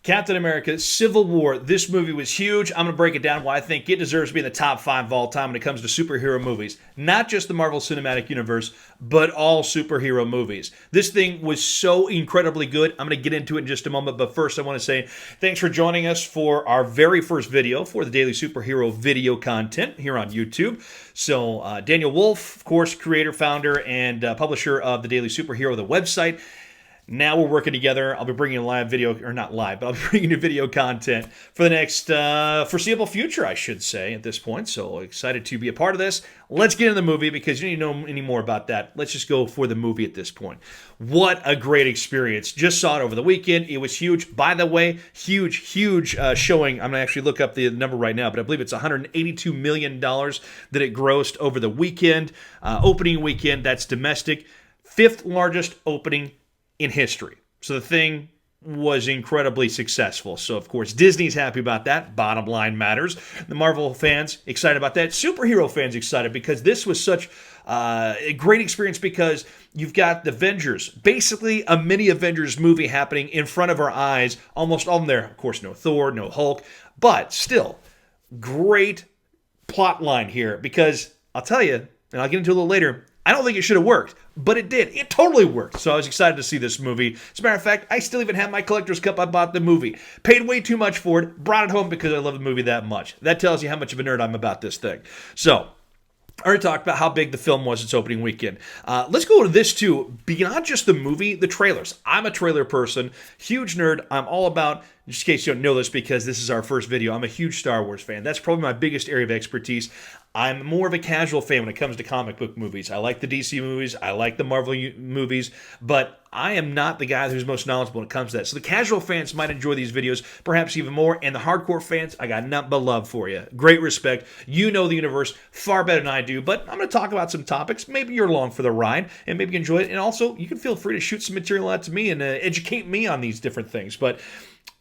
Captain America Civil War. This movie was huge. I'm going to break it down why I think it deserves to be in the top 5 of all time when it comes to superhero movies. Not just the Marvel Cinematic Universe, but all superhero movies. This thing was so incredibly good. I'm going to get into it in just a moment, but first I want to say thanks for joining us for our very first video for the Daily Superhero video content here on YouTube. So Daniel Wolf, of course, creator, founder, and publisher of the Daily Superhero, the website. Now we're working together. I'll be bringing a live video, or not live, but I'll be bringing you video content for the next foreseeable future, I should say, at this point. So excited to be a part of this. Let's get into the movie because you don't need to know any more about that. Let's just go for the movie at this point. What a great experience. Just saw it over the weekend. It was huge. By the way, huge showing. I'm going to actually look up the number right now, but I believe it's $182 million that it grossed over the weekend. Opening weekend, that's domestic. 5th largest opening in history. So the thing was incredibly successful. So, of course, Disney's happy about that. Bottom line matters. The Marvel fans excited about that. Superhero fans excited because this was such a great experience because you've got the Avengers, basically a mini Avengers movie happening in front of our eyes. Almost all of them there. Of course, no Thor, no Hulk, but still, great plot line here because I'll tell you, and I'll get into it a little later, I don't think it should have worked, but it did. It totally worked. So I was excited to see this movie. As a matter of fact, I still even have my collector's cup. I bought the movie. Paid way too much for it. Brought it home because I love the movie that much. That tells you how much of a nerd I'm about this thing. So I already talked about how big the film was its opening weekend. Let's go to this too. Beyond just the movie, the trailers. I'm a trailer person. Huge nerd. I'm all about, just in case you don't know this because this is our first video, I'm a huge Star Wars fan. That's probably my biggest area of expertise. I'm more of a casual fan when it comes to comic book movies. I like the DC movies. I like the Marvel movies. But I am not the guy who's most knowledgeable when it comes to that. So the casual fans might enjoy these videos perhaps even more. And the hardcore fans, I got nothing but love for you. Great respect. You know the universe far better than I do. But I'm going to talk about some topics. Maybe you're along for the ride and maybe you enjoy it. And also, you can feel free to shoot some material out to me and educate me on these different things. But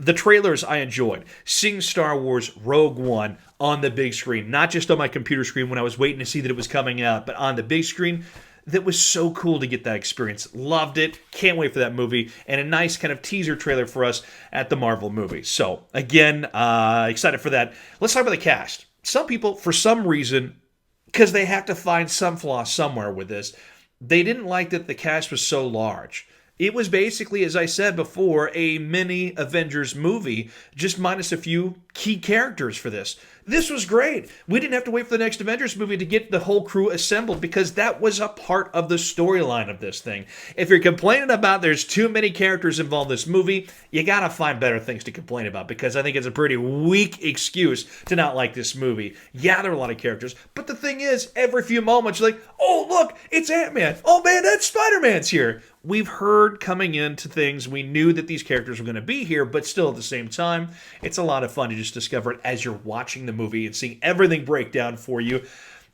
the trailers I enjoyed. Seeing Star Wars Rogue One on the big screen. Not just on my computer screen when I was waiting to see that it was coming out, but on the big screen. That was so cool to get that experience. Loved it. Can't wait for that movie. And a nice kind of teaser trailer for us at the Marvel movie. So, again, excited for that. Let's talk about the cast. Some people, for some reason, because they have to find some flaw somewhere with this, they didn't like that the cast was so large. It was basically, as I said before, a mini Avengers movie, just minus a few key characters for this. This was great. We didn't have to wait for the next Avengers movie to get the whole crew assembled because that was a part of the storyline of this thing. If you're complaining about there's too many characters involved in this movie, you gotta find better things to complain about because I think it's a pretty weak excuse to not like this movie. Yeah, there are a lot of characters, but the thing is, every few moments you're like, oh look, it's Ant-Man. Oh man, that's Spider-Man's here. We've heard coming into things, we knew that these characters were going to be here, but still at the same time, it's a lot of fun to just discover it as you're watching the movie and seeing everything break down for you.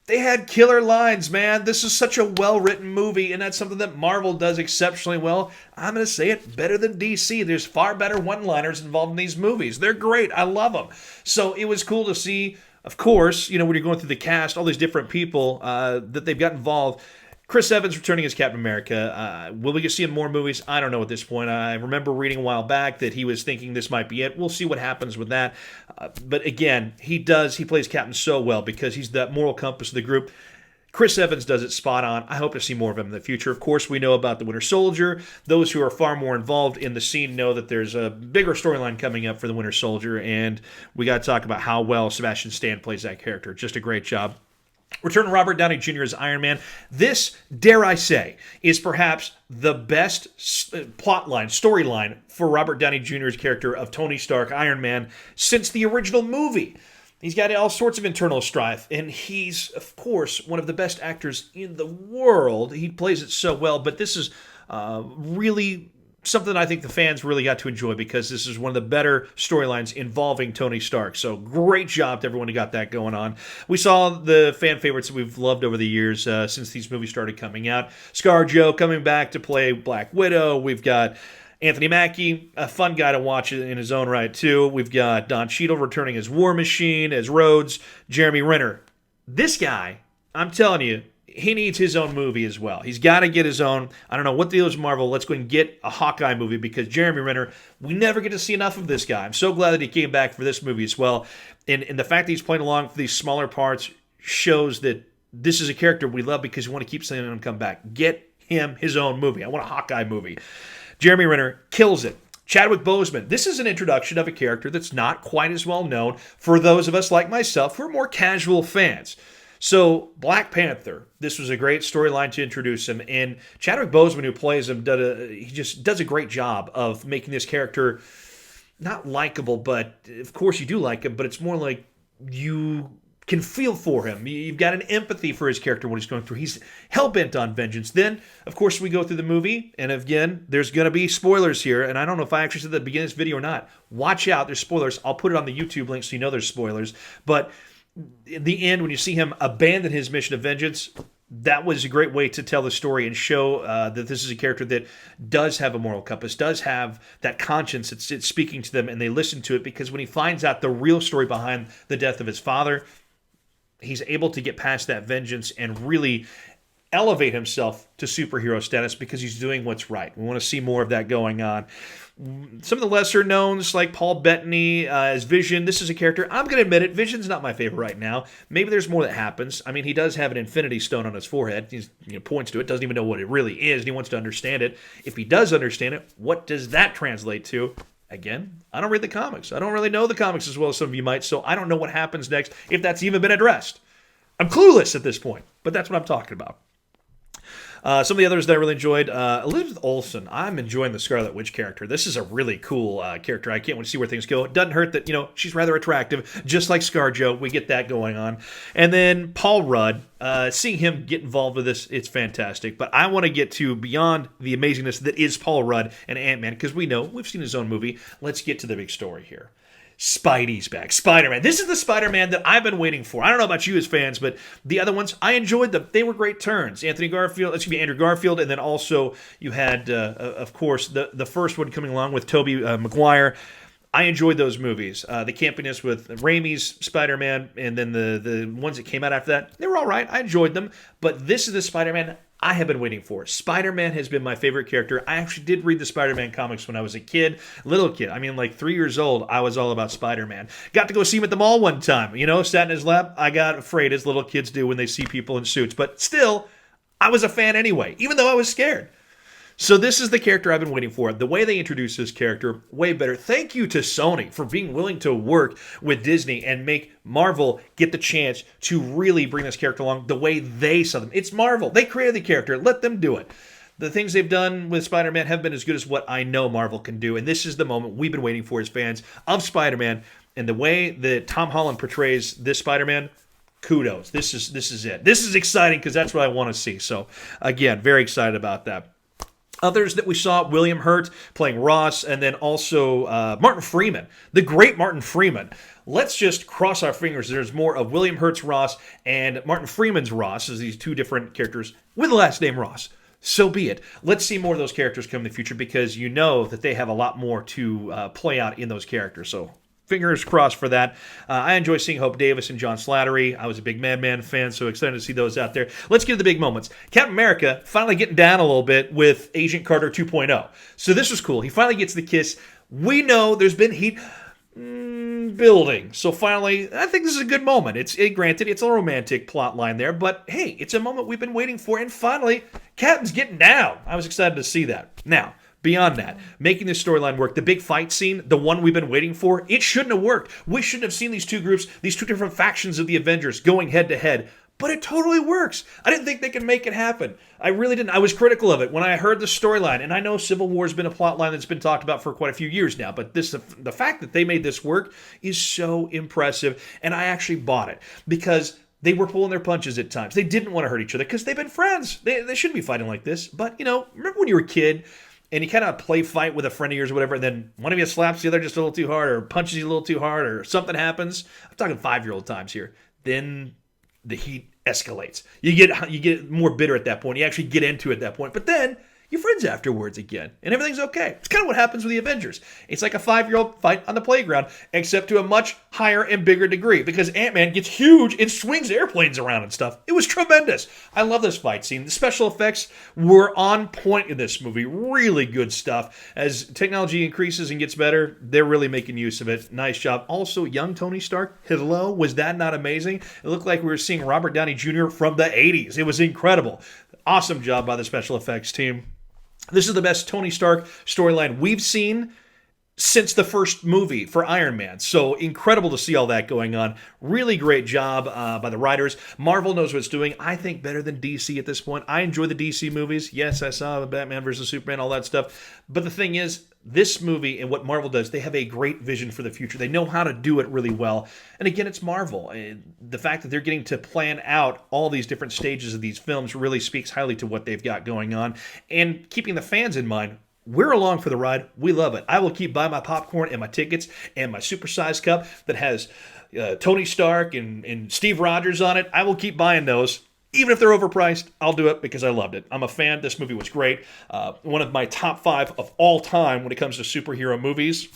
They had killer lines, man. This is such a well-written movie, and that's something that Marvel does exceptionally well. I'm going to say it, better than DC. There's far better one-liners involved in these movies. They're great. I love them. So it was cool to see, of course, when you're going through the cast, all these different people that they've got involved. Chris Evans returning as Captain America. Will we get see him in more movies? I don't know at this point. I remember reading a while back that he was thinking this might be it. We'll see what happens with that. But again, he plays Captain so well because he's that moral compass of the group. Chris Evans does it spot on. I hope to see more of him in the future. Of course, we know about the Winter Soldier. Those who are far more involved in the scene know that there's a bigger storyline coming up for the Winter Soldier, and we got to talk about how well Sebastian Stan plays that character. Just a great job. Return Robert Downey Jr. as Iron Man. This, dare I say, is perhaps the best storyline for Robert Downey Jr.'s character of Tony Stark, Iron Man, since the original movie. He's got all sorts of internal strife, and he's, of course, one of the best actors in the world. He plays it so well, but this is really something I think the fans really got to enjoy because this is one of the better storylines involving Tony Stark. So great job to everyone who got that going on. We saw the fan favorites that we've loved over the years since these movies started coming out. ScarJo coming back to play Black Widow. We've got Anthony Mackie, a fun guy to watch in his own right too. We've got Don Cheadle returning as War Machine, as Rhodes, Jeremy Renner. This guy, I'm telling you, he needs his own movie as well. He's got to get his own. I don't know what the deal is with Marvel. Let's go and get a Hawkeye movie because Jeremy Renner, we never get to see enough of this guy. I'm so glad that he came back for this movie as well. And the fact that he's playing along for these smaller parts shows that this is a character we love because we want to keep seeing him come back. Get him his own movie. I want a Hawkeye movie. Jeremy Renner kills it. Chadwick Boseman. This is an introduction of a character that's not quite as well known for those of us like myself who are more casual fans. So, Black Panther, this was a great storyline to introduce him, and Chadwick Boseman, who plays him, he just does a great job of making this character not likable, but of course you do like him, but it's more like you can feel for him. You've got an empathy for his character, what he's going through. He's hell-bent on vengeance. Then, of course, we go through the movie, and again, there's going to be spoilers here, and I don't know if I actually said that at the beginning of this video or not. Watch out, there's spoilers. I'll put it on the YouTube link so you know there's spoilers, but in the end, when you see him abandon his mission of vengeance, that was a great way to tell the story and show that this is a character that does have a moral compass, does have that conscience. It's speaking to them, and they listen to it because when he finds out the real story behind the death of his father, he's able to get past that vengeance and really elevate himself to superhero status because he's doing what's right. We want to see more of that going on. Some of the lesser knowns, like Paul Bettany as Vision. This is a character, I'm going to admit it, Vision's not my favorite right now. Maybe there's more that happens. I mean, he does have an infinity stone on his forehead. He points to it, doesn't even know what it really is, and he wants to understand it. If he does understand it, what does that translate to? Again, I don't read the comics. I don't really know the comics as well as some of you might, so I don't know what happens next, if that's even been addressed. I'm clueless at this point, but that's what I'm talking about. Some of the others that I really enjoyed, Elizabeth Olsen. I'm enjoying the Scarlet Witch character. This is a really cool character. I can't wait to see where things go. It doesn't hurt that, she's rather attractive, just like ScarJo. We get that going on. And then Paul Rudd, seeing him get involved with this, it's fantastic. But I want to get to beyond the amazingness that is Paul Rudd and Ant-Man, because we've seen his own movie. Let's get to the big story here. Spidey's back. Spider-Man. This is the Spider-Man that I've been waiting for. I don't know about you as fans, but the other ones, I enjoyed them. They were great turns. Andrew Garfield, and then also you had, of course, the first one coming along with Tobey Maguire. I enjoyed those movies. The campiness with Raimi's Spider-Man, and then the ones that came out after that, they were all right. I enjoyed them. But this is the Spider-Man I have been waiting for. Spider-Man has been my favorite character. I actually did read the Spider-Man comics when I was a kid, little kid. I mean, like 3 years old, I was all about Spider-Man. Got to go see him at the mall one time. Sat in his lap. I got afraid, as little kids do when they see people in suits. But still, I was a fan anyway, even though I was scared. So this is the character I've been waiting for. The way they introduce this character, way better. Thank you to Sony for being willing to work with Disney and make Marvel get the chance to really bring this character along the way they saw them. It's Marvel. They created the character. Let them do it. The things they've done with Spider-Man have been as good as what I know Marvel can do. And this is the moment we've been waiting for as fans of Spider-Man. And the way that Tom Holland portrays this Spider-Man, kudos. This is it. This is exciting because that's what I want to see. So, again, very excited about that. Others that we saw, William Hurt playing Ross, and then also Martin Freeman, the great Martin Freeman. Let's just cross our fingers. There's more of William Hurt's Ross and Martin Freeman's Ross as these two different characters with the last name Ross. So be it. Let's see more of those characters come in the future because you know that they have a lot more to play out in those characters. So fingers crossed for that. I enjoy seeing Hope Davis and John Slattery. I was a big Madman fan, so excited to see those out there. Let's get to the big moments. Captain America finally getting down a little bit with Agent Carter 2.0. So this was cool. He finally gets the kiss. We know there's been heat building. So finally, I think this is a good moment. Granted, it's a romantic plot line there, but hey, it's a moment we've been waiting for, and finally, Captain's getting down. I was excited to see that. Now, beyond that, making this storyline work, the big fight scene, the one we've been waiting for, it shouldn't have worked. We shouldn't have seen these two groups, these two different factions of the Avengers going head to head. But it totally works. I didn't think they could make it happen. I really didn't. I was critical of it when I heard the storyline. And I know Civil War has been a plot line that's been talked about for quite a few years now. But the fact that they made this work is so impressive. And I actually bought it because they were pulling their punches at times. They didn't want to hurt each other because they've been friends. They shouldn't be fighting like this. But, remember when you were a kid and you kind of play fight with a friend of yours or whatever, and then one of you slaps the other just a little too hard or punches you a little too hard or something happens? I'm talking 5-year-old times here. Then the heat escalates. You get more bitter at that point. You actually get into it at that point. But then you're friends afterwards again, and everything's okay. It's kind of what happens with the Avengers. It's like a 5-year-old fight on the playground, except to a much higher and bigger degree, because Ant-Man gets huge and swings airplanes around and stuff. It was tremendous. I love this fight scene. The special effects were on point in this movie. Really good stuff. As technology increases and gets better, they're really making use of it. Nice job. Also, young Tony Stark, hello, was that not amazing? It looked like we were seeing Robert Downey Jr. from the 80s. It was incredible. Awesome job by the special effects team. This is the best Tony Stark storyline we've seen since the first movie for Iron Man. So incredible to see all that going on. Really great job by the writers. Marvel knows what it's doing, I think, better than DC at this point. I enjoy the DC movies. Yes, I saw Batman versus Superman, all that stuff. But the thing is, this movie and what Marvel does, they have a great vision for the future. They know how to do it really well. And again, it's Marvel. The fact that they're getting to plan out all these different stages of these films really speaks highly to what they've got going on. And keeping the fans in mind, we're along for the ride. We love it. I will keep buying my popcorn and my tickets and my supersized cup that has Tony Stark and Steve Rogers on it. I will keep buying those. Even if they're overpriced, I'll do it because I loved it. I'm a fan. This movie was great. One of my top 5 of all time when it comes to superhero movies.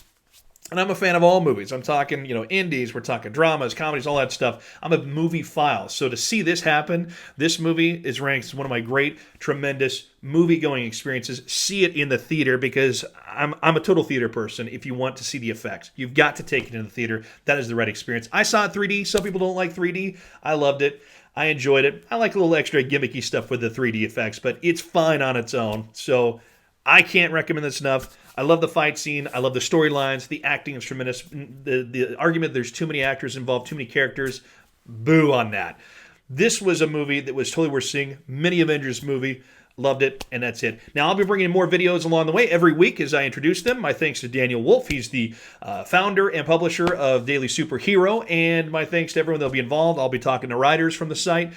And I'm a fan of all movies. I'm talking, indies, we're talking dramas, comedies, all that stuff. I'm a movie file. So to see this happen, this movie is ranked as one of my great, tremendous movie-going experiences. See it in the theater because I'm a total theater person. If you want to see the effects, you've got to take it in the theater. That is the right experience. I saw it 3D. Some people don't like 3D. I loved it. I enjoyed it. I like a little extra gimmicky stuff with the 3D effects, but it's fine on its own. So I can't recommend this enough. I love the fight scene. I love the storylines. The acting is tremendous. The argument there's too many actors involved, too many characters, boo on that. This was a movie that was totally worth seeing. Mini Avengers movie. Loved it, and that's it. Now, I'll be bringing more videos along the way every week as I introduce them. My thanks to Daniel Wolf. He's the founder and publisher of Daily Superhero, and my thanks to everyone that'll be involved. I'll be talking to writers from the site.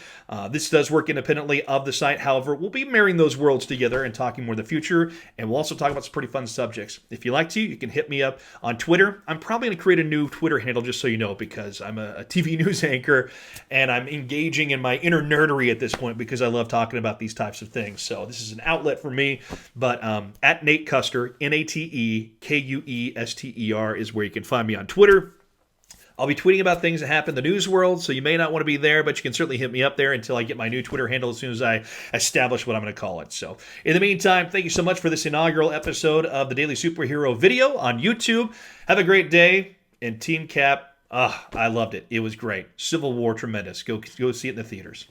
This does work independently of the site. However, we'll be marrying those worlds together and talking more in the future, and we'll also talk about some pretty fun subjects. If you like to, you can hit me up on Twitter. I'm probably going to create a new Twitter handle, just so you know, because I'm a TV news anchor, and I'm engaging in my inner nerdery at this point because I love talking about these types of things. So this is an outlet for me, but at Nate Custer, NateKuester is where you can find me on Twitter. I'll be tweeting about things that happen in the news world, so you may not want to be there, but you can certainly hit me up there until I get my new Twitter handle as soon as I establish what I'm going to call it. So in the meantime, thank you so much for this inaugural episode of the Daily Superhero video on YouTube. Have a great day, and Team Cap, I loved it. It was great. Civil War, tremendous. Go see it in the theaters.